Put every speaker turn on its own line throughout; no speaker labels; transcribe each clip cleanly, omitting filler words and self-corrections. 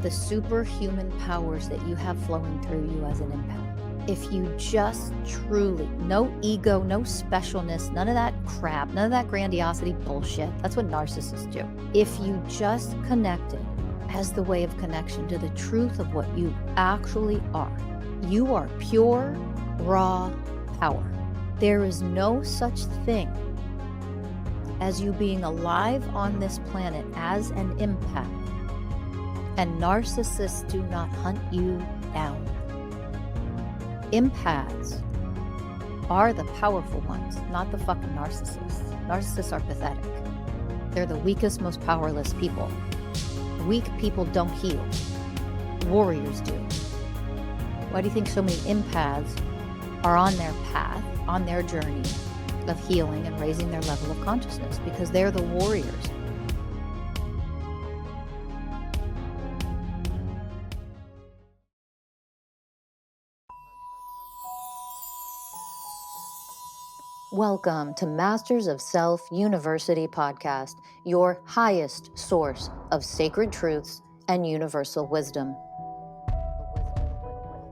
the superhuman powers that you have flowing through you as an empath. If you just truly, no ego, no specialness, none of that crap, none of that grandiosity bullshit. That's what narcissists do. If you just connected as the way of connection to the truth of what you actually are, you are pure, raw power. There is no such thing as you being alive on this planet as an empath. And narcissists do not hunt you down. Empaths are the powerful ones, not the fucking narcissists. Narcissists are pathetic. They're the weakest, most powerless people. Weak people don't heal. Warriors do. Why do you think so many empaths are on their path, on their journey of healing and raising their level of consciousness? Because they're the warriors. Welcome to Masters of Self University podcast, your highest source of sacred truths and universal wisdom.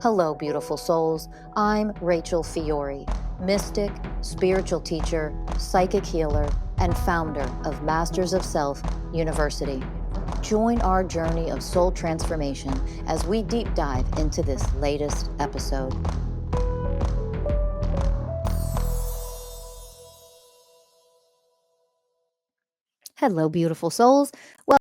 Hello, beautiful souls. I'm Rachel Fiori, mystic, spiritual teacher, psychic healer, and founder of Masters of Self University. Join our journey of soul transformation as we deep dive into this latest episode. Hello, beautiful souls.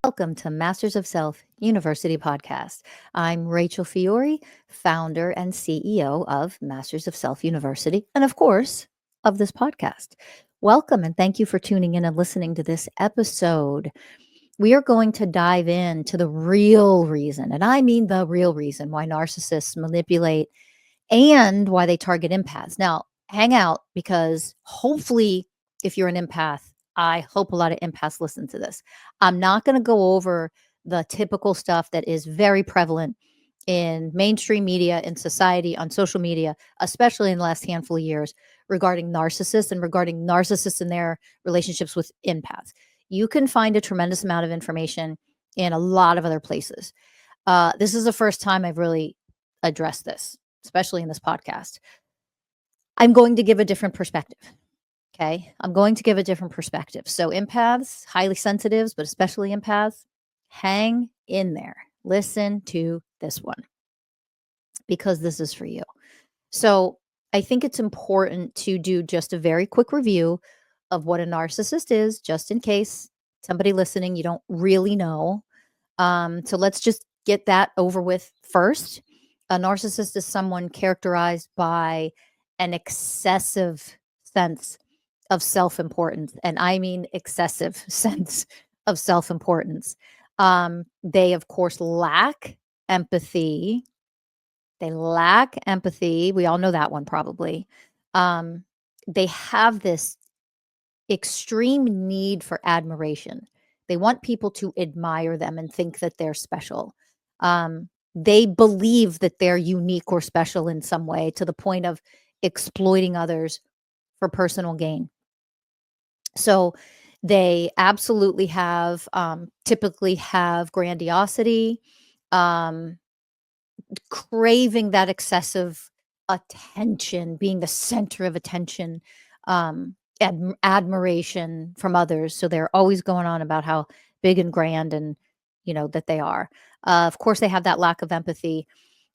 Welcome to Masters of Self University podcast. I'm Rachel Fiori, founder and CEO of Masters of Self University, and of course, of this podcast. Welcome and thank you for tuning in and listening to this episode. We are going to dive into the real reason, and I mean the real reason why narcissists manipulate and why they target empaths. Now, hang out because hopefully, if you're an empath, I hope a lot of empaths listen to this. I'm not going to go over the typical stuff that is very prevalent in mainstream media, in society, on social media, especially in the last handful of years regarding narcissists and regarding narcissists and their relationships with empaths. You can find a tremendous amount of information in a lot of other places. This is the first time I've really addressed this, especially in this podcast. I'm going to give a different perspective. Okay. I'm going to give a different perspective. So, empaths, highly sensitives, but especially empaths, hang in there. Listen to this one because this is for you. So, I think it's important to do just a very quick review of what a narcissist is, just in case somebody listening, you don't really know. So, let's just get that over with first. A narcissist is someone characterized by an excessive sense of self-importance, and I mean excessive sense of self-importance. They, of course, lack empathy. They lack empathy. We all know that one probably. They have this extreme need for admiration. They want people to admire them and think that they're special. They believe that they're unique or special in some way to the point of exploiting others for personal gain. So they absolutely have, typically have grandiosity, um, craving that excessive attention, being the center of attention, admiration from others. So they're always going on about how big and grand and, that they are. Of course, they have that lack of empathy.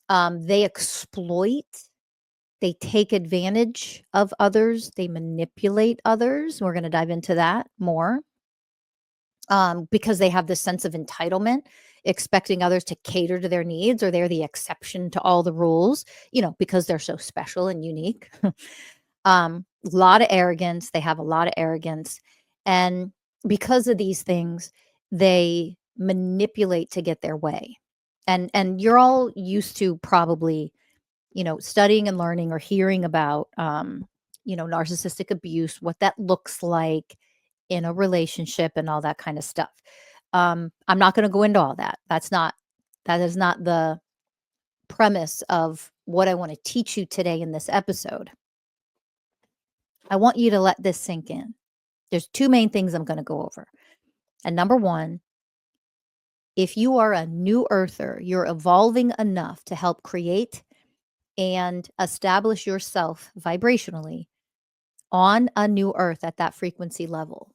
They exploit. They take advantage of others. They manipulate others. We're going to dive into that more because they have this sense of entitlement, expecting others to cater to their needs, or they're the exception to all the rules, because they're so special and unique. A lot of arrogance. They have a lot of arrogance. And because of these things, they manipulate to get their way. And you're all used to probably studying and learning or hearing about, narcissistic abuse, what that looks like in a relationship and all that kind of stuff. I'm not going to go into all that. That is not the premise of what I want to teach you today in this episode. I want you to let this sink in. There's two main things I'm going to go over. And number one, If you are a new earther, you're evolving enough to help create and establish yourself vibrationally on a new earth at that frequency level,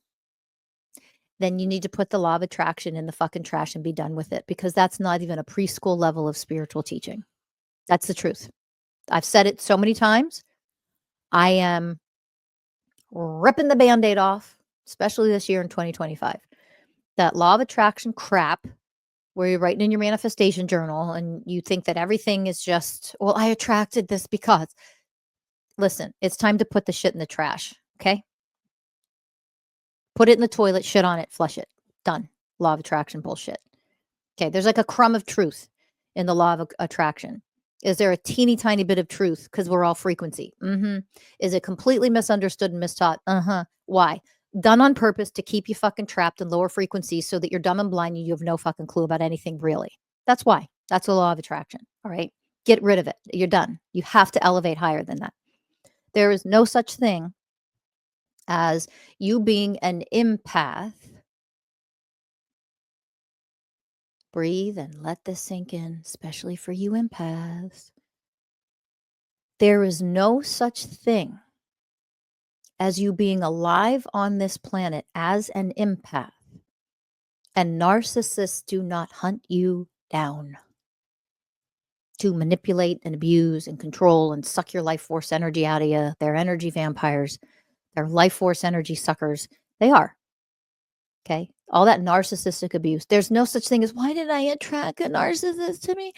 then you need to put the law of attraction in the fucking trash and be done with it, because that's not even a preschool level of spiritual teaching. That's the truth. I've said it so many times. I am ripping the Band-Aid off, especially this year in 2025. That law of attraction crap, where you're writing in your manifestation journal and you think that everything is just, well, I attracted this because. Listen, it's time to put the shit in the trash, okay? Put it in the toilet, shit on it, flush it. Done. Law of attraction bullshit. Okay, there's like a crumb of truth in the law of attraction. Is there a teeny tiny bit of truth? Because we're all frequency. Is it completely misunderstood and mistaught? Why? Done on purpose to keep you fucking trapped in lower frequencies so that you're dumb and blind and you have no fucking clue about anything really. That's why. That's the law of attraction. All right. Get rid of it. You're done. You have to elevate higher than that. There is no such thing as you being an empath. Breathe and let this sink in, especially for you empaths. There is no such thing as you being alive on this planet as an empath. And narcissists do not hunt you down to manipulate and abuse and control and suck your life force energy out of you. They're energy vampires. They're life force energy suckers. They are. Okay. All that narcissistic abuse. There's no such thing as, why did I attract a narcissist to me?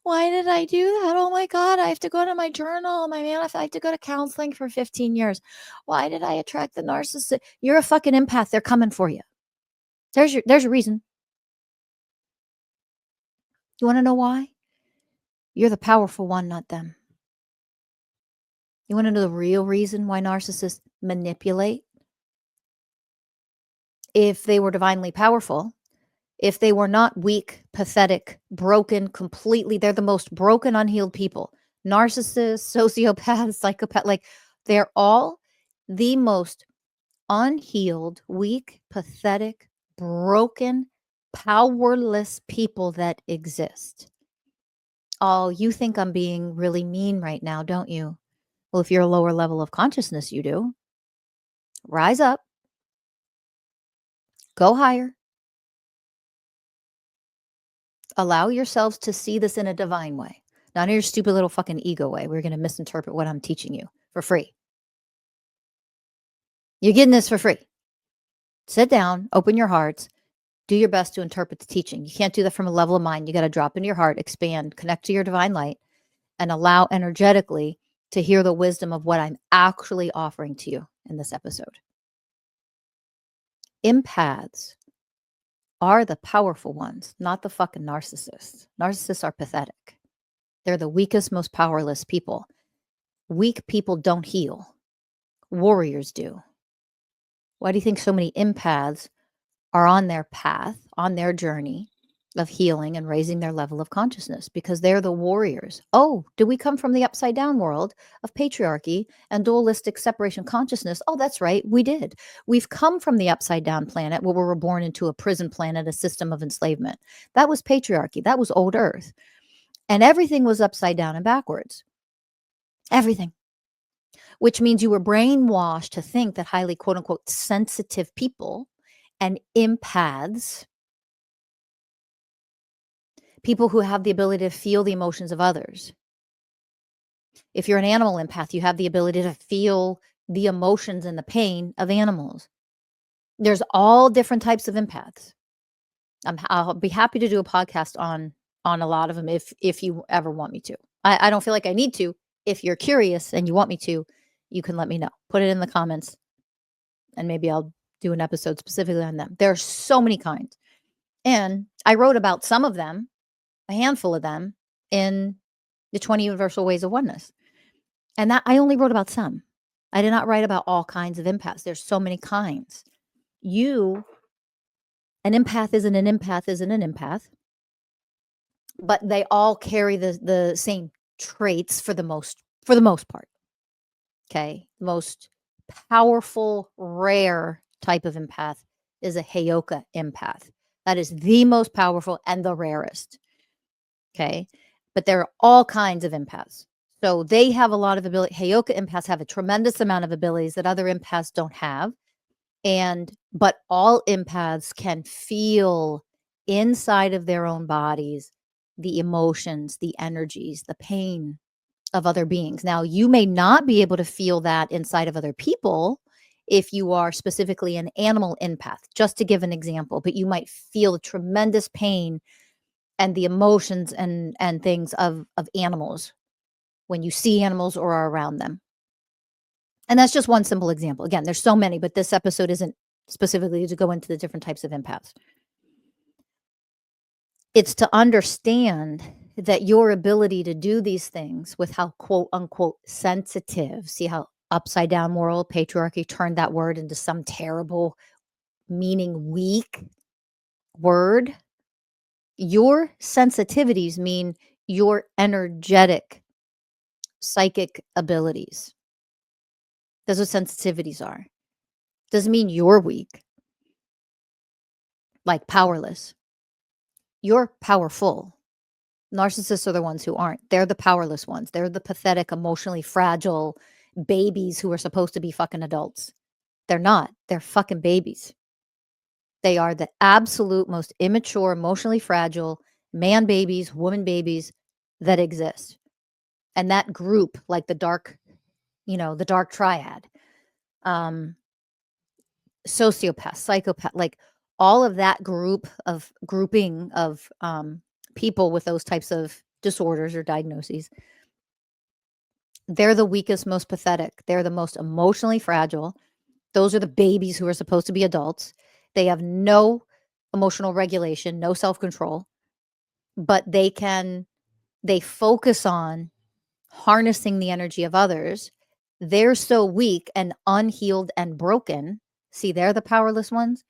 Why did I do that? Oh my God, I have to go to my journal, my manifest. I have to go to counseling for 15 years. Why did I attract the narcissist? You're a fucking empath. They're coming for you. There's your reason. You want to know why? You're the powerful one, not them. You want to know the real reason why narcissists manipulate? If they were divinely powerful, if they were not weak, pathetic, broken, completely, they're the most broken, unhealed people. Narcissists, sociopaths, psychopaths, like they're all the most unhealed, weak, pathetic, broken, powerless people that exist. Oh, you think I'm being really mean right now, don't you? Well, if you're a lower level of consciousness, you do. Rise up. Go higher. Allow yourselves to see this in a divine way, not in your stupid little fucking ego way. We're going to misinterpret what I'm teaching you for free. You're getting this for free. Sit down, open your hearts, do your best to interpret the teaching. You can't do that from a level of mind. You got to drop into your heart, expand, connect to your divine light, and allow energetically to hear the wisdom of what I'm actually offering to you in this episode. Empaths are the powerful ones, not the fucking narcissists. Narcissists are pathetic. They're the weakest, most powerless people. Weak people don't heal. Warriors do. Why do you think so many empaths are on their path, on their journey of healing and raising their level of consciousness? Because they're the warriors. Oh, did we come from the upside down world of patriarchy and dualistic separation consciousness? Oh, that's right, we did. We've come from the upside down planet where we were born into a prison planet, a system of enslavement. That was patriarchy. That was old earth. And everything was upside down and backwards. Everything. Which means you were brainwashed to think that highly, quote unquote, sensitive people and empaths, people who have the ability to feel the emotions of others. If you're an animal empath, you have the ability to feel the emotions and the pain of animals. There's all different types of empaths. I'll be happy to do a podcast on a lot of them if you ever want me to. I don't feel like I need to. If you're curious and you want me to, you can let me know. Put it in the comments and maybe I'll do an episode specifically on them. There are so many kinds. And I wrote about some of them, a handful of them, in the 20 Universal Ways of Oneness. And that I only wrote about some. I did not write about all kinds of empaths. There's so many kinds. An empath isn't an empath isn't an empath, but they all carry the same traits for the most part. Okay. Most powerful, rare type of empath is a Heyoka empath. That is the most powerful and the rarest. Okay. But there are all kinds of empaths. So they have a lot of ability. Heyoka empaths have a tremendous amount of abilities that other empaths don't have. But all empaths can feel inside of their own bodies the emotions, the energies, the pain of other beings. Now, you may not be able to feel that inside of other people if you are specifically an animal empath, just to give an example, but you might feel the tremendous pain and the emotions and things of animals when you see animals or are around them. And that's just one simple example. Again, there's so many, but this episode isn't specifically to go into the different types of empaths. It's to understand that your ability to do these things with how quote unquote sensitive, see how upside down moral patriarchy turned that word into some terrible meaning weak word. Your sensitivities mean your energetic psychic abilities. That's what sensitivities are. Doesn't mean you're weak, like powerless. You're powerful. Narcissists are the ones who aren't. They're the powerless ones. They're the pathetic, emotionally fragile babies who are supposed to be fucking adults. They're not. They're fucking babies. They are the absolute most immature, emotionally fragile man babies, woman babies that exist. And that group, like the dark triad, sociopath, psychopath, like all of that grouping of people with those types of disorders or diagnoses, they're the weakest, most pathetic. They're the most emotionally fragile. Those are the babies who are supposed to be adults. They have no emotional regulation, no self-control, but they focus on harnessing the energy of others. They're so weak and unhealed and broken. See, they're the powerless ones,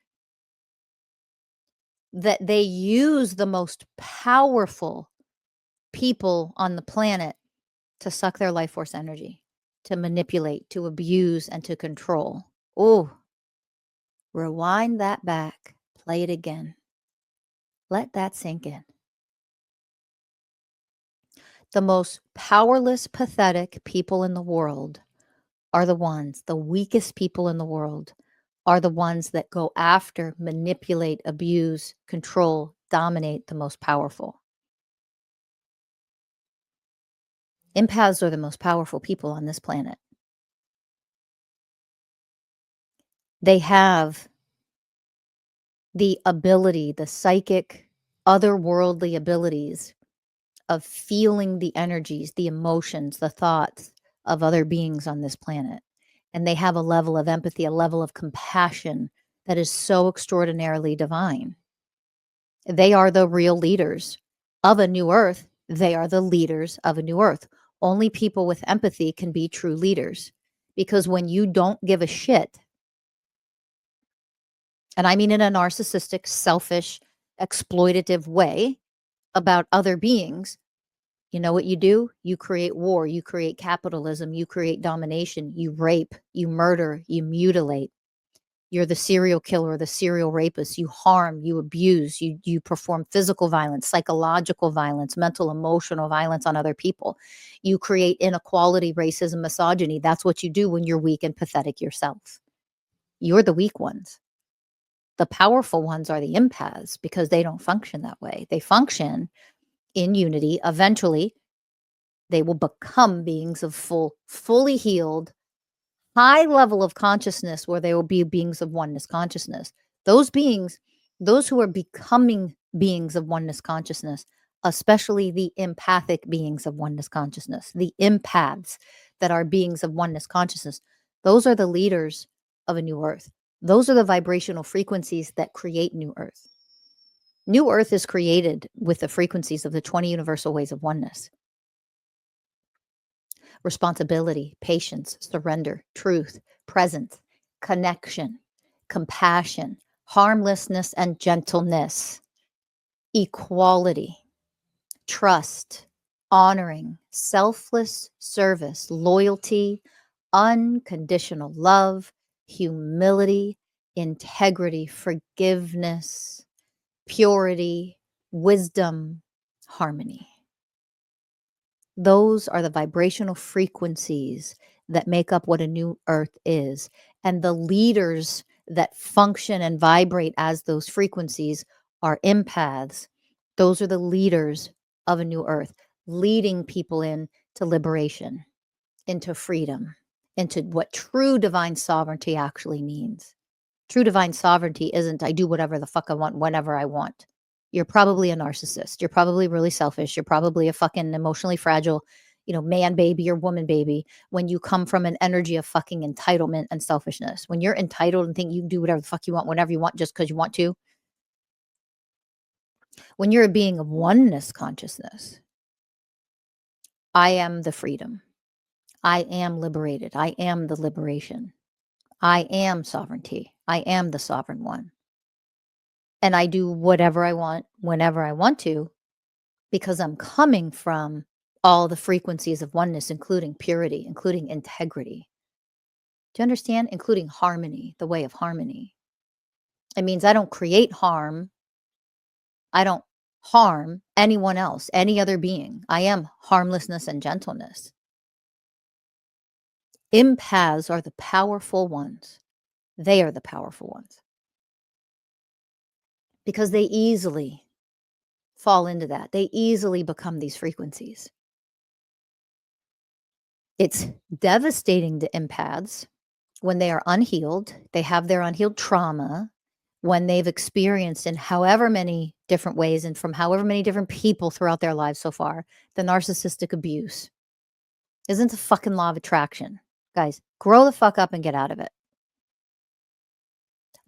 that they use the most powerful people on the planet to suck their life force energy, to manipulate, to abuse, and to control. Oh, rewind that back, play it again. Let that sink in. The most powerless, pathetic people in the world are the weakest people in the world are the ones that go after, manipulate, abuse, control, dominate the most powerful. Empaths are the most powerful people on this planet. They have the ability, the psychic, otherworldly abilities of feeling the energies, the emotions, the thoughts of other beings on this planet. And they have a level of empathy, a level of compassion that is so extraordinarily divine. They are the real leaders of a new earth. They are the leaders of a new earth. Only people with empathy can be true leaders, because when you don't give a shit, and I mean in a narcissistic, selfish, exploitative way about other beings, you know what you do? You create war, you create capitalism, you create domination, you rape, you murder, you mutilate. You're the serial killer, the serial rapist. You harm, you abuse, you perform physical violence, psychological violence, mental, emotional violence on other people. You create inequality, racism, misogyny. That's what you do when you're weak and pathetic yourself. You're the weak ones. The powerful ones are the empaths, because they don't function that way. They function in unity. Eventually, they will become beings of fully healed, high level of consciousness, where they will be beings of oneness consciousness. Those beings, those who are becoming beings of oneness consciousness, especially the empathic beings of oneness consciousness, the empaths that are beings of oneness consciousness, those are the leaders of a new earth. Those are the vibrational frequencies that create new earth. New earth is created with the frequencies of the 20 universal ways of oneness. Responsibility, patience, surrender, truth, presence, connection, compassion, harmlessness and gentleness, equality, trust, honoring, selfless service, loyalty, unconditional love, humility, integrity, forgiveness, purity, wisdom, harmony. Those are the vibrational frequencies that make up what a new earth is. And the leaders that function and vibrate as those frequencies are empaths. Those are the leaders of a new earth, leading people in to liberation, into freedom, into what true divine sovereignty actually means. True divine sovereignty isn't I do whatever the fuck I want whenever I want. You're probably a narcissist. You're probably really selfish. You're probably a fucking emotionally fragile, man baby or woman baby when you come from an energy of fucking entitlement and selfishness. When you're entitled and think you can do whatever the fuck you want whenever you want just because you want to. When you're a being of oneness consciousness, I am the freedom. I am liberated. I am the liberation. I am sovereignty. I am the sovereign one. And I do whatever I want whenever I want to because I'm coming from all the frequencies of oneness, including purity, including integrity. Do you understand? Including harmony, the way of harmony. It means I don't create harm. I don't harm anyone else, any other being. I am harmlessness and gentleness. Empaths are the powerful ones. They are the powerful ones because they easily fall into that. They easily become these frequencies. It's devastating to empaths when they are unhealed. They have their unhealed trauma when they've experienced in however many different ways and from however many different people throughout their lives so far, the narcissistic abuse. Isn't the fucking law of attraction. Guys, grow the fuck up and get out of it.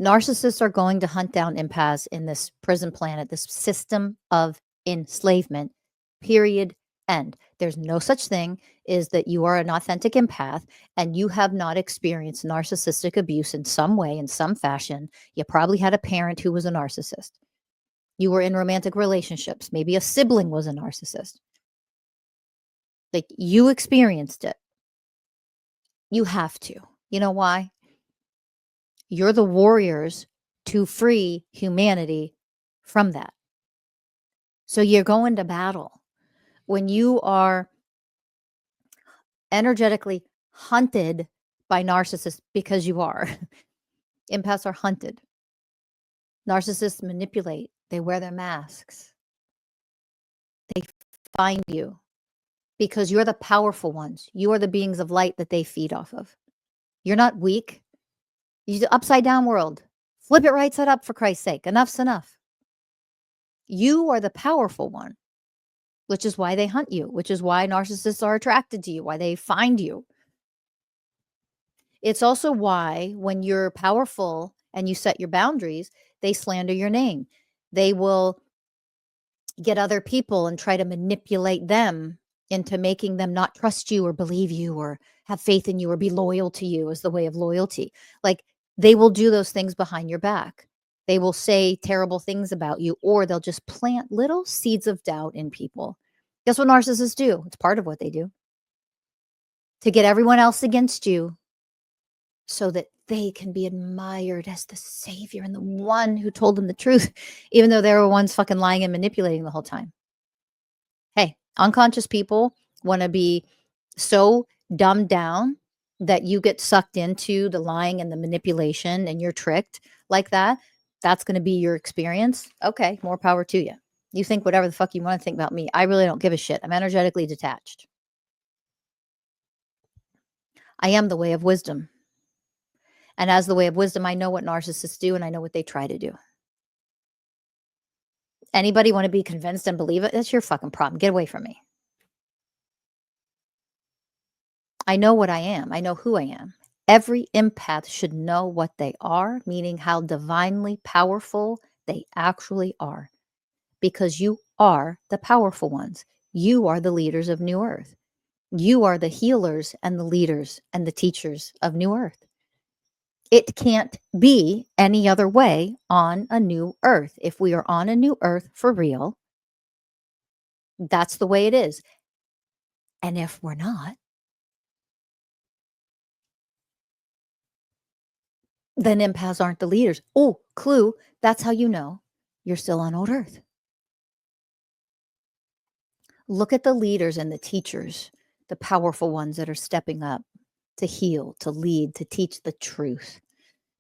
Narcissists are going to hunt down empaths in this prison planet, this system of enslavement, period, end. There's no such thing as that you are an authentic empath and you have not experienced narcissistic abuse in some way, in some fashion. You probably had a parent who was a narcissist. You were in romantic relationships. Maybe a sibling was a narcissist. Like you experienced it. You have to. You know why? You're the warriors to free humanity from that. So you're going to battle. When you are energetically hunted by narcissists, because you are, empaths are hunted. Narcissists manipulate. They wear their masks. They find you because you're the powerful ones. You are the beings of light that they feed off of. You're not weak. You're the upside down world. Flip it right side up for Christ's sake. Enough's enough. You are the powerful one, which is why they hunt you, which is why narcissists are attracted to you, why they find you. It's also why when you're powerful and you set your boundaries, they slander your name. They will get other people and try to manipulate them into making them not trust you or believe you or have faith in you or be loyal to you as the way of loyalty. Like they will do those things behind your back. They will say terrible things about you, or they'll just plant little seeds of doubt in people. Guess what narcissists do? It's part of what they do. To get everyone else against you so that they can be admired as the savior and the one who told them the truth, even though they were ones fucking lying and manipulating the whole time. Hey, unconscious people want to be so dumbed down that you get sucked into the lying and the manipulation and you're tricked like that. That's going to be your experience. Okay, more power to you. You think whatever the fuck you want to think about me. I really don't give a shit. I'm energetically detached. I am the way of wisdom. And as the way of wisdom, I know what narcissists do and I know what they try to do. Anybody want to be convinced and believe it? That's your fucking problem. Get away from me. I know what I am. I know who I am. Every empath should know what they are, meaning how divinely powerful they actually are. Because you are the powerful ones. You are the leaders of New Earth. You are the healers and the leaders and the teachers of New Earth. It can't be any other way on a new Earth. If we are on a new Earth for real, that's the way it is. And if we're not, then empaths aren't the leaders. Oh, clue. That's how you know. you're still on old earth. Look at the leaders and the teachers, the powerful ones that are stepping up to heal, to lead, to teach the truth,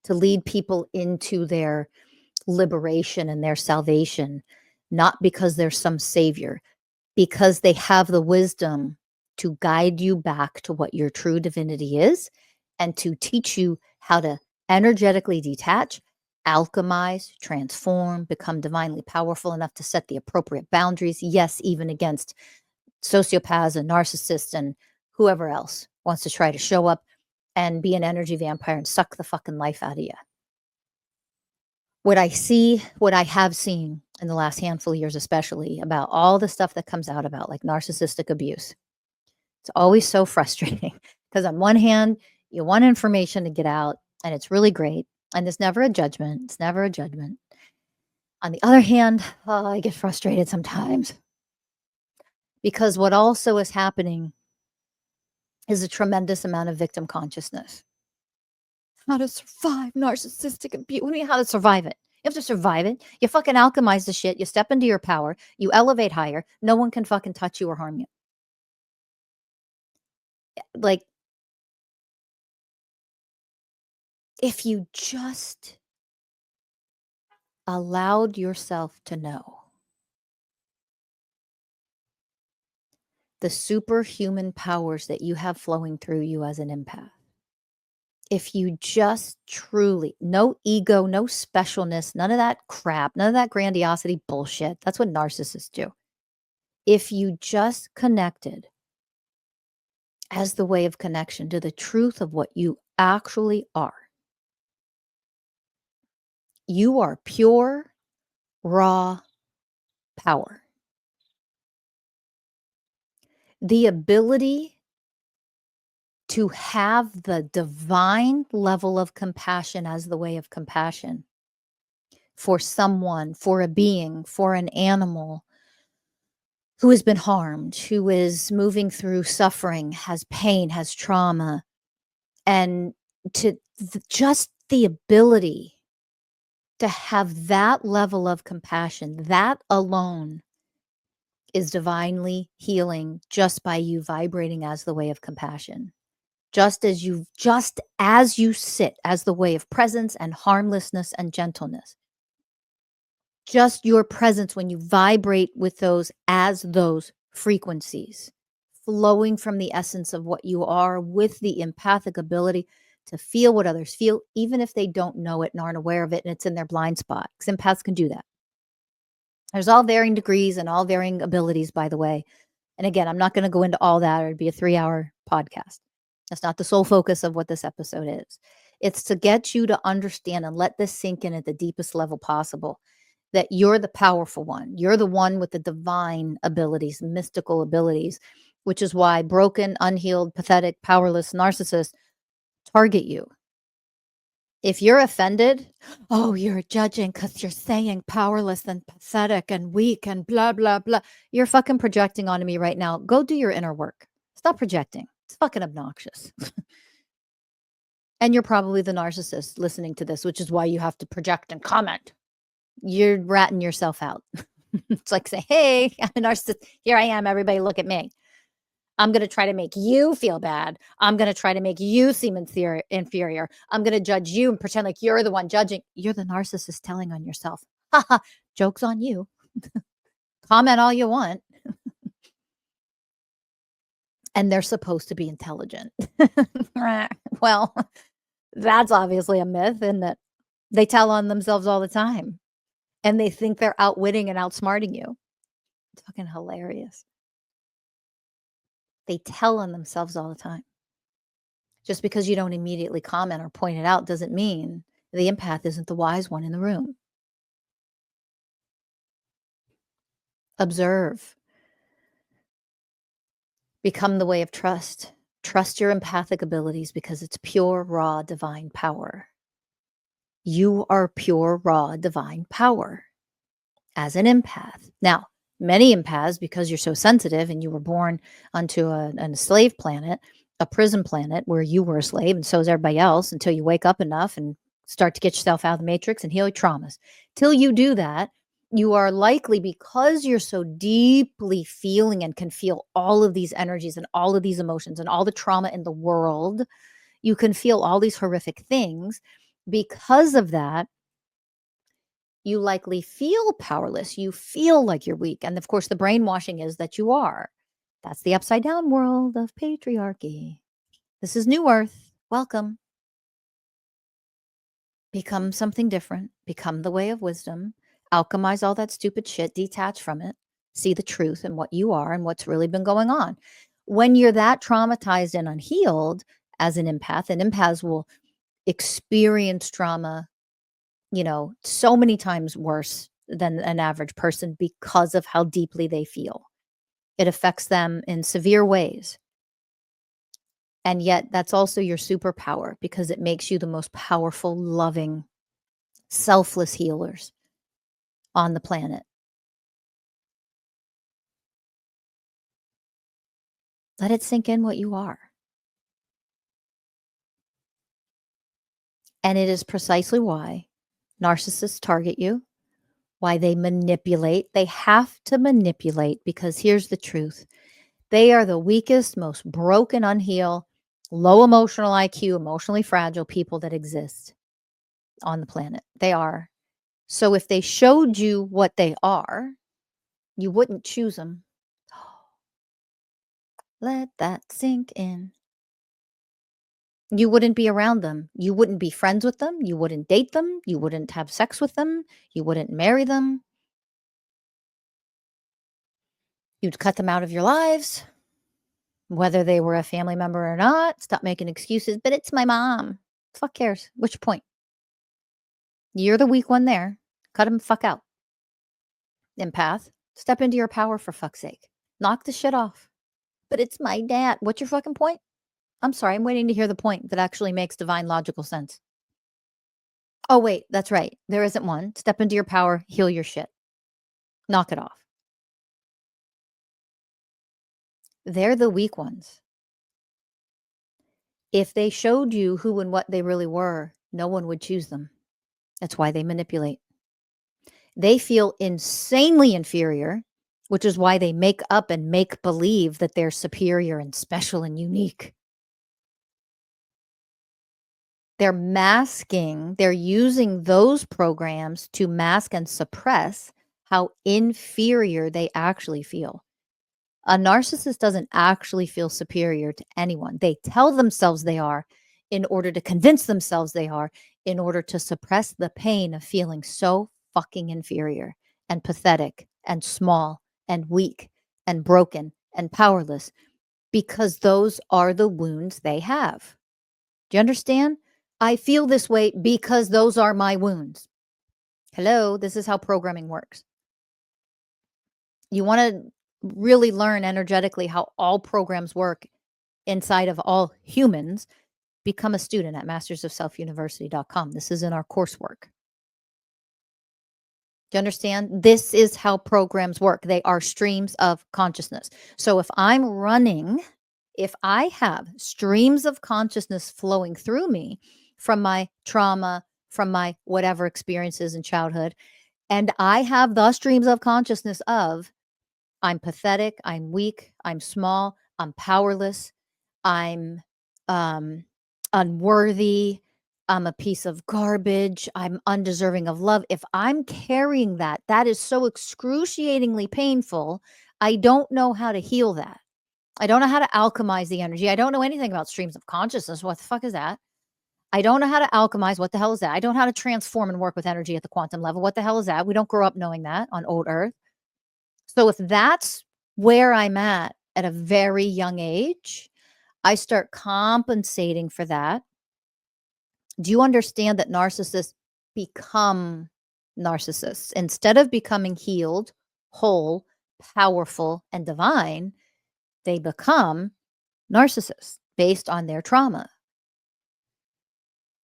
to lead people into their liberation and their salvation, not because there's some savior, because they have the wisdom to guide you back to what your true divinity is and to teach you how to energetically detach, alchemize, transform, become divinely powerful enough to set the appropriate boundaries. Yes, even against sociopaths and narcissists and whoever else wants to try to show up and be an energy vampire and suck the fucking life out of you. What I have seen in the last handful of years, especially about all the stuff that comes out about like narcissistic abuse, it's always so frustrating because on one hand, you want information to get out and it's really great. And there's never a judgment. It's never a judgment. On the other hand, I get frustrated sometimes because what also is happening is a tremendous amount of victim consciousness. How to survive narcissistic abuse. What do you mean how to survive it? You have to survive it. You fucking alchemize the shit. You step into your power. You elevate higher. No one can fucking touch you or harm you. Like, if you just allowed yourself to know the superhuman powers that you have flowing through you as an empath, if you just truly, no ego, no specialness, none of that crap, none of that grandiosity bullshit. That's what narcissists do. If you just connected as the way of connection to the truth of what you actually are, you are pure, raw power. The ability to have the divine level of compassion as the way of compassion for someone, for a being, for an animal who has been harmed, who is moving through suffering, has pain, has trauma, and to just the ability to have that level of compassion, that alone is divinely healing just by you vibrating as the way of compassion. Just as you sit as the way of presence and harmlessness and gentleness. Just your presence when you vibrate with those as those frequencies, flowing from the essence of what you are with the empathic ability to feel what others feel, even if they don't know it and aren't aware of it and it's in their blind spot. Because empaths can do that. There's all varying degrees and all varying abilities, by the way. And again, I'm not going to go into all that or it'd be a 3-hour podcast. That's not the sole focus of what this episode is. It's to get you to understand and let this sink in at the deepest level possible that you're the powerful one. You're the one with the divine abilities, mystical abilities, which is why broken, unhealed, pathetic, powerless narcissists target you. If you're offended, oh, you're judging because you're saying powerless and pathetic and weak and blah, blah, blah. You're fucking projecting onto me right now. Go do your inner work. Stop projecting. It's fucking obnoxious. And you're probably the narcissist listening to this, which is why you have to project and comment. You're ratting yourself out. It's like say, hey, I'm a narcissist. Here I am. Everybody look at me. I'm going to try to make you feel bad. I'm going to try to make you seem inferior. I'm going to judge you and pretend like you're the one judging. You're the narcissist telling on yourself. Haha, joke's on you. Comment all you want. And they're supposed to be intelligent. Well, that's obviously a myth, and that they tell on themselves all the time. And they think they're outwitting and outsmarting you. It's fucking hilarious. They tell on themselves all the time. Just because you don't immediately comment or point it out doesn't mean the empath isn't the wise one in the room. Observe. Become the way of trust. Trust your empathic abilities because it's pure, raw, divine power. You are pure, raw, divine power as an empath. Now, many empaths, because you're so sensitive and you were born onto a slave planet, a prison planet where you were a slave and so is everybody else until you wake up enough and start to get yourself out of the matrix and heal your traumas. Till you do that, you are likely, because you're so deeply feeling and can feel all of these energies and all of these emotions and all the trauma in the world, you can feel all these horrific things. Because of that, you likely feel powerless. You feel like you're weak. And of course, the brainwashing is that you are. That's the upside down world of patriarchy. This is New Earth. Welcome. Become something different. Become the way of wisdom. Alchemize all that stupid shit. Detach from it. See the truth and what you are and what's really been going on. When you're that traumatized and unhealed as an empaths will experience trauma, so many times worse than an average person because of how deeply they feel. It affects them in severe ways. And yet that's also your superpower, because it makes you the most powerful, loving, selfless healers on the planet. Let it sink in what you are. And it is precisely why narcissists target you, why they manipulate. They have to manipulate, because here's the truth. They are the weakest, most broken, unhealed, low emotional IQ, emotionally fragile people that exist on the planet. They are. So if they showed you what they are, you wouldn't choose them. Let that sink in. You wouldn't be around them. You wouldn't be friends with them. You wouldn't date them. You wouldn't have sex with them. You wouldn't marry them. You'd cut them out of your lives, whether they were a family member or not. Stop making excuses, but it's my mom. Fuck cares? Which point? You're the weak one there. Cut them fuck out. Empath, step into your power, for fuck's sake. Knock the shit off. But it's my dad. What's your fucking point? I'm sorry, I'm waiting to hear the point that actually makes divine logical sense. Oh, wait, that's right. There isn't one. Step into your power, heal your shit. Knock it off. They're the weak ones. If they showed you who and what they really were, no one would choose them. That's why they manipulate. They feel insanely inferior, which is why they make up and make believe that they're superior and special and unique. They're masking, they're using those programs to mask and suppress how inferior they actually feel. A narcissist doesn't actually feel superior to anyone. They tell themselves they are in order to convince themselves they are, in order to suppress the pain of feeling so fucking inferior and pathetic and small and weak and broken and powerless, because those are the wounds they have. Do you understand? I feel this way because those are my wounds. Hello, this is how programming works. You want to really learn energetically how all programs work inside of all humans, become a student at mastersofselfuniversity.com. This is in our coursework. Do you understand? This is how programs work. They are streams of consciousness. So if I have streams of consciousness flowing through me from my trauma, from my whatever experiences in childhood, and I have the streams of consciousness of I'm pathetic, I'm weak, I'm small, I'm powerless, I'm unworthy, I'm a piece of garbage, I'm undeserving of love. If I'm carrying that, that is so excruciatingly painful. I don't know how to heal that. I don't know how to alchemize the energy. I don't know anything about streams of consciousness. What the fuck is that? I don't know how to alchemize. What the hell is that? I don't know how to transform and work with energy at the quantum level. What the hell is that? We don't grow up knowing that on old Earth. So if that's where I'm at a very young age, I start compensating for that. Do you understand that narcissists become narcissists? Instead of becoming healed, whole, powerful, and divine, they become narcissists based on their trauma.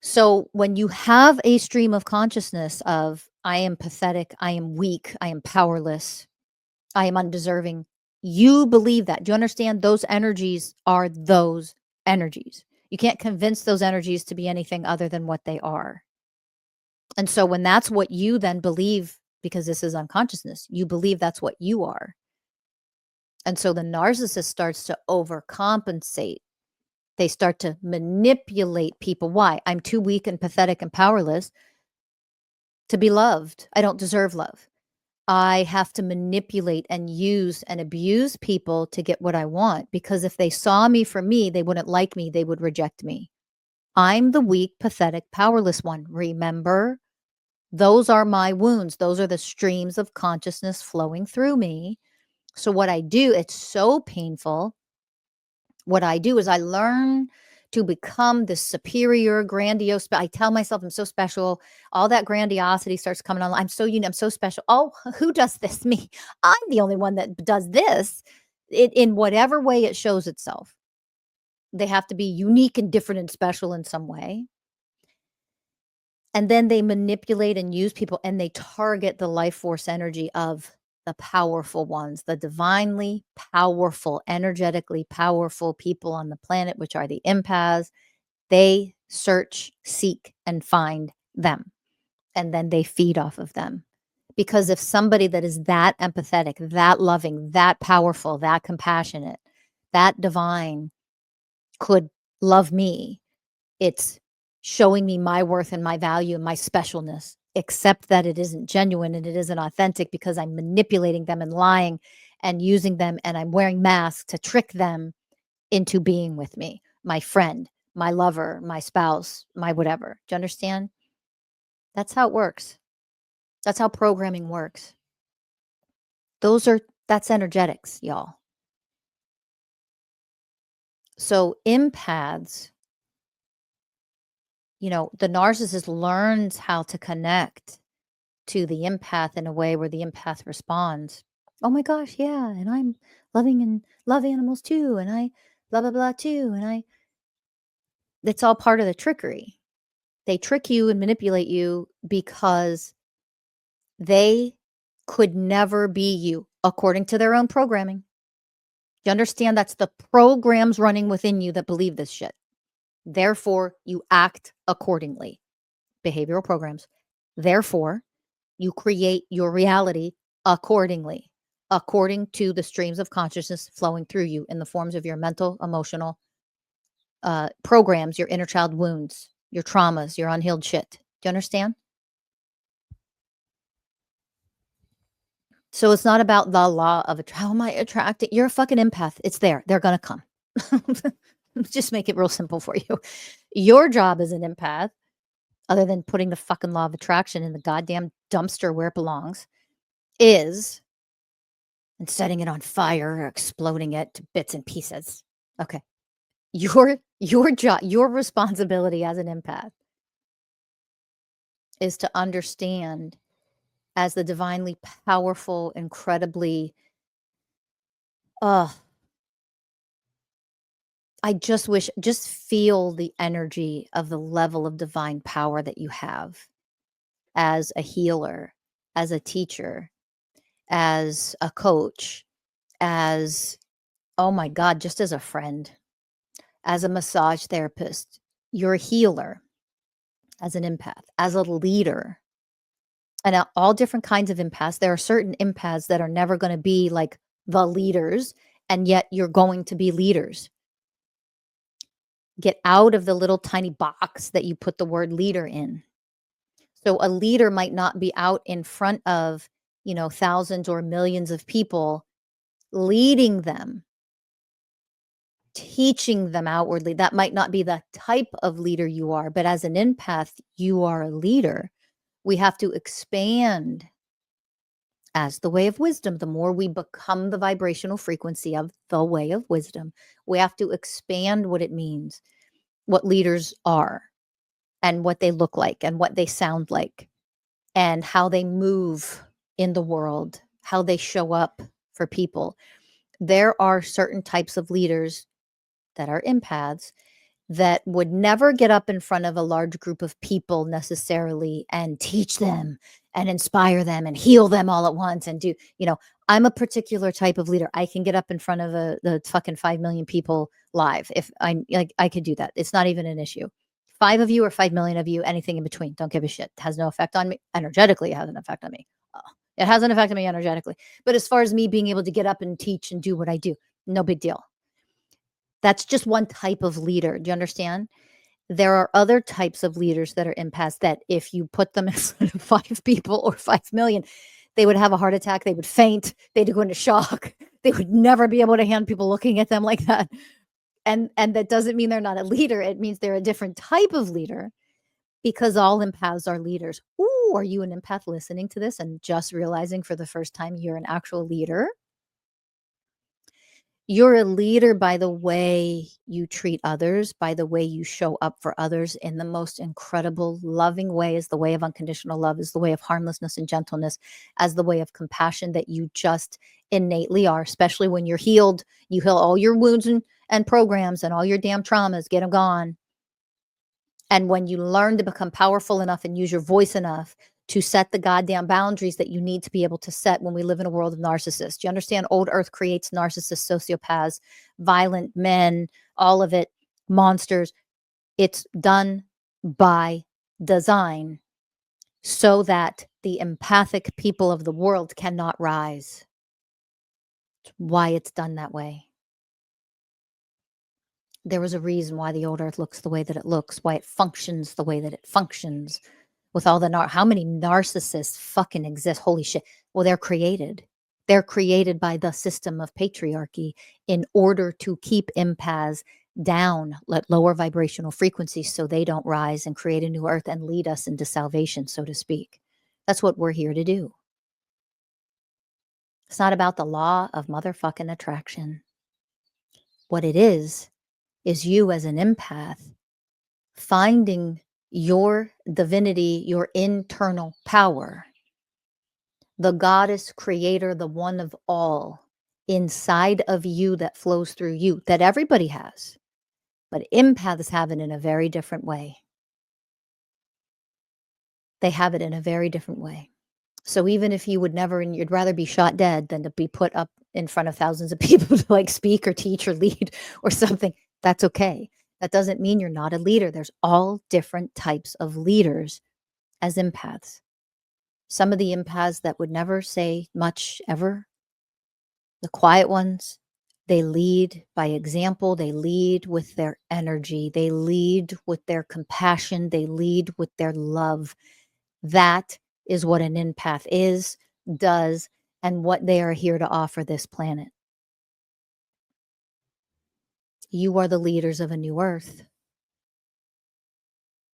So when you have a stream of consciousness of, I am pathetic, I am weak, I am powerless, I am undeserving, you believe that. Do you understand? Those energies are those energies. You can't convince those energies to be anything other than what they are. And so when that's what you then believe because this is unconsciousness. You believe that's what you are. And so the narcissist starts to overcompensate. They start to manipulate people. Why? I'm too weak and pathetic and powerless to be loved. I don't deserve love. I have to manipulate and use and abuse people to get what I want, because if they saw me for me, they wouldn't like me. They would reject me. I'm the weak, pathetic, powerless one. Remember, those are my wounds. Those are the streams of consciousness flowing through me. So what I do, it's so painful. What I do is I learn to become this superior, grandiose. I tell myself I'm so special. All that grandiosity starts coming on. I'm so unique. I'm so special. Oh, who does this? Me. I'm the only one that does this. In whatever way it shows itself. They have to be unique and different and special in some way. And then they manipulate and use people, and they target the life force energy of the powerful ones, the divinely powerful, energetically powerful people on the planet, which are the empaths. They search, seek, and find them. And then they feed off of them. Because if somebody that is that empathetic, that loving, that powerful, that compassionate, that divine could love me, it's showing me my worth and my value and my specialness, except that it isn't genuine and it isn't authentic, because I'm manipulating them and lying and using them, and I'm wearing masks to trick them into being with me, my friend, my lover, my spouse, my whatever. Do you understand? That's how it works. That's how programming works. That's energetics, y'all. So empaths, the narcissist learns how to connect to the empath in a way where the empath responds, oh my gosh, yeah, and I'm loving and love animals too, and I blah blah blah too, and it's all part of the trickery. They trick you and manipulate you because they could never be you according to their own programming. You understand? That's the programs running within you that believe this shit. Therefore, you act accordingly. Behavioral programs. Therefore, you create your reality accordingly, according to the streams of consciousness flowing through you in the forms of your mental, emotional programs, your inner child wounds, your traumas, your unhealed shit. Do you understand? So it's not about the law of how am I attracting? You're a fucking empath. It's there. They're going to come. Just make it real simple for you. Your job as an empath, other than putting the fucking law of attraction in the goddamn dumpster where it belongs, is and setting it on fire or exploding it to bits and pieces. Okay. Your job, your responsibility as an empath is to understand, as the divinely powerful, incredibly I just feel the energy of the level of divine power that you have as a healer, as a teacher, as a coach, as, oh my God, just as a friend, as a massage therapist. You're a healer, as an empath, as a leader, and all different kinds of empaths. There are certain empaths that are never going to be like the leaders, and yet you're going to be leaders. Get out of the little tiny box that you put the word leader in. So a leader might not be out in front of, thousands or millions of people, leading them, teaching them outwardly. That might not be the type of leader you are, but as an empath, you are a leader. We have to expand as the way of wisdom. The more we become the vibrational frequency of the way of wisdom, we have to expand what it means, what leaders are, and what they look like, and what they sound like, and how they move in the world, how they show up for people. There are certain types of leaders that are empaths that would never get up in front of a large group of people necessarily and teach them and inspire them and heal them all at once and do, I'm a particular type of leader. I can get up in front of the fucking 5 million people live. If I could do that. It's not even an issue. 5 of you or 5 million of you, anything in between. Don't give a shit. It has no effect on me. Energetically, it has an effect on me. It hasn't affected me energetically. But as far as me being able to get up and teach and do what I do, no big deal. That's just one type of leader. Do you understand? There are other types of leaders that are empaths that if you put them in front of 5 people or 5 million, they would have a heart attack, they would faint, they'd go into shock. They would never be able to handle people looking at them like that. And that doesn't mean they're not a leader. It means they're a different type of leader because all empaths are leaders. Ooh, are you an empath listening to this and just realizing for the first time you're an actual leader? You're a leader by the way you treat others, by the way you show up for others in the most incredible, loving way, is the way of unconditional love, is the way of harmlessness and gentleness, as the way of compassion that you just innately are, especially when you're healed. You heal all your wounds and programs and all your damn traumas, get them gone. And when you learn to become powerful enough and use your voice enough to set the goddamn boundaries that you need to be able to set when we live in a world of narcissists. You understand? Old Earth creates narcissists, sociopaths, violent men, all of it, monsters. It's done by design so that the empathic people of the world cannot rise. It's why it's done that way. There was a reason why the old Earth looks the way that it looks, why it functions the way that it functions. With all the how many narcissists fucking exist? Holy shit. Well, they're created. They're created by the system of patriarchy in order to keep empaths down at lower vibrational frequencies so they don't rise and create a new earth and lead us into salvation, so to speak. That's what we're here to do. It's not about the law of motherfucking attraction. What it is you as an empath finding your divinity, your internal power, the goddess creator, the one of all inside of you that flows through you, that everybody has. But empaths have it in a very different way. They have it in a very different way. So even if you would never, and you'd rather be shot dead than to be put up in front of thousands of people to like speak or teach or lead or something, that's okay. That doesn't mean you're not a leader. There's all different types of leaders as empaths. Some of the empaths that would never say much ever, the quiet ones, they lead by example. They lead with their energy. They lead with their compassion. They lead with their love. That is what an empath is, does, and what they are here to offer this planet. You are the leaders of a new earth.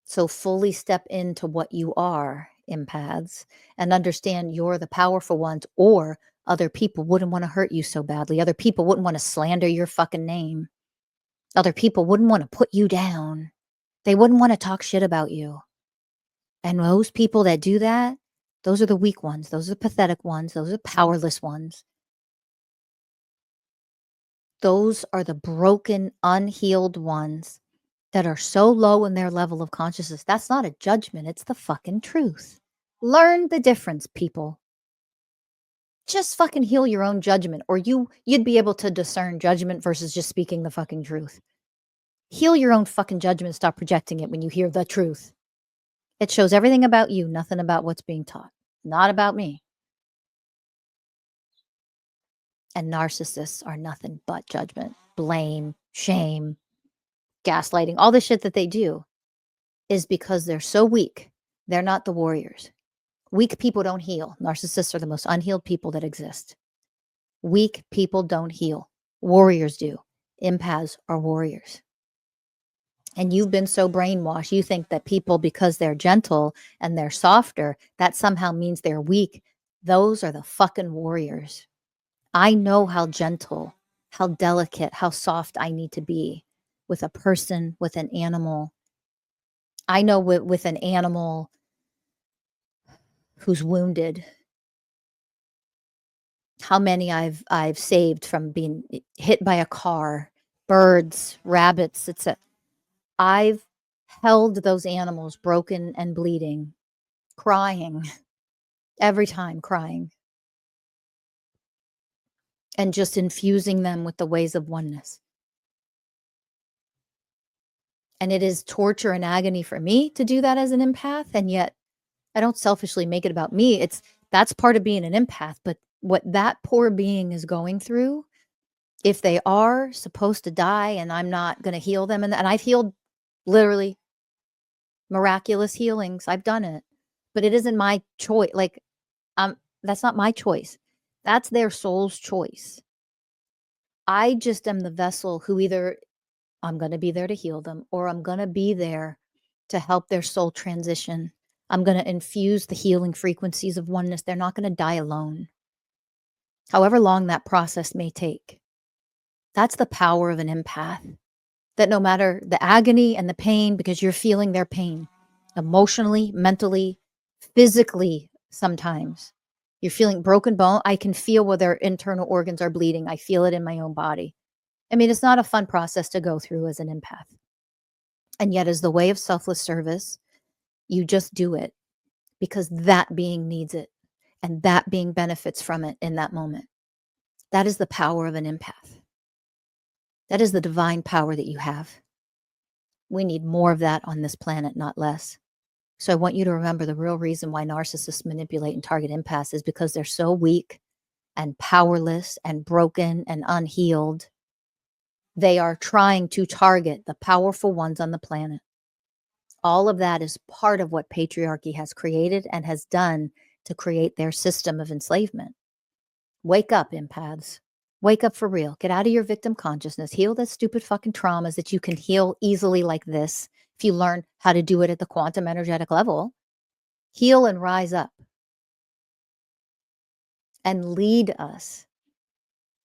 So fully step into what you are, empaths, and understand you're the powerful ones, or other people wouldn't want to hurt you so badly. Other people wouldn't want to slander your fucking name. Other people wouldn't want to put you down. They wouldn't want to talk shit about you. And those people that do that, those are the weak ones. Those are the pathetic ones. Those are the powerless ones. Those are the broken, unhealed ones that are so low in their level of consciousness. That's not a judgment. It's the fucking truth. Learn the difference, people. Just fucking heal your own judgment, or you'd be able to discern judgment versus just speaking the fucking truth. Heal your own fucking judgment. Stop projecting it when you hear the truth. It shows everything about you, nothing about what's being taught. Not about me. And narcissists are nothing but judgment, blame, shame, gaslighting. All the shit that they do is because they're so weak. They're not the warriors. Weak people don't heal. Narcissists are the most unhealed people that exist. Weak people don't heal. Warriors do. Empaths are warriors. And you've been so brainwashed, you think that people, because they're gentle and they're softer, that somehow means they're weak. Those are the fucking warriors. I know how gentle, how delicate, how soft I need to be with a person, with an animal. I know with an animal who's wounded, how many I've saved from being hit by a car, birds, rabbits, etc. I've held those animals broken and bleeding, crying, every time crying, and just infusing them with the ways of oneness. And it is torture and agony for me to do that as an empath, and yet I don't selfishly make it about me. That's part of being an empath. But what that poor being is going through, if they are supposed to die and I'm not going to heal them, and I've healed literally miraculous healings, I've done it, but it isn't my choice. Like, that's not my choice. That's their soul's choice. I just am the vessel who either I'm going to be there to heal them, or I'm going to be there to help their soul transition. I'm going to infuse the healing frequencies of oneness. They're not going to die alone, however long that process may take. That's the power of an empath, that no matter the agony and the pain, because you're feeling their pain emotionally, mentally, physically, sometimes you're feeling broken bone. I can feel where their internal organs are bleeding. I feel it in my own body. I mean, it's not a fun process to go through as an empath. And yet, as the way of selfless service, you just do it because that being needs it and that being benefits from it in that moment. That is the power of an empath. That is the divine power that you have. We need more of that on this planet, not less. So I want you to remember the real reason why narcissists manipulate and target empaths is because they're so weak and powerless and broken and unhealed. They are trying to target the powerful ones on the planet. All of that is part of what patriarchy has created and has done to create their system of enslavement. Wake up, empaths. Wake up for real. Get out of your victim consciousness. Heal the stupid fucking traumas that you can heal easily like this if you learn how to do it at the quantum energetic level. Heal and rise up and lead us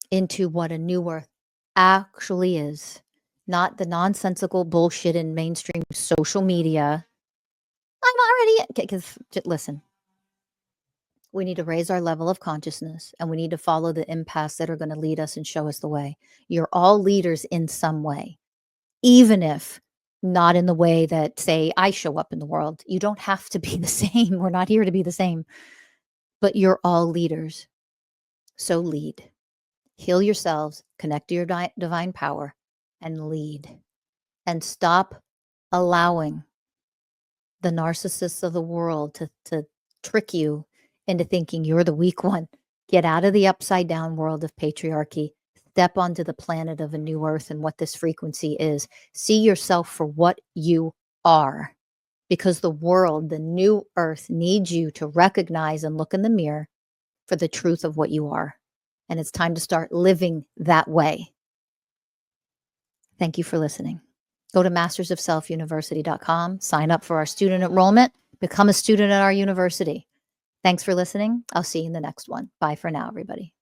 into what a new earth actually is, not the nonsensical bullshit in mainstream social media. I'm already, because listen, we need to raise our level of consciousness and we need to follow the empaths that are going to lead us and show us the way. You're all leaders in some way, even if not in the way that, say, I show up in the world. You don't have to be the same. We're not here to be the same, but you're all leaders. So lead, heal yourselves, connect to your divine power, and lead. And stop allowing the narcissists of the world to trick you into thinking you're the weak one. Get out of the upside down world of patriarchy. Step onto the planet of a new earth and what this frequency is. See yourself for what you are, because the world, the new earth, needs you to recognize and look in the mirror for the truth of what you are. And it's time to start living that way. Thank you for listening. Go to mastersofselfuniversity.com, sign up for our student enrollment, become a student at our university. Thanks for listening. I'll see you in the next one. Bye for now, everybody.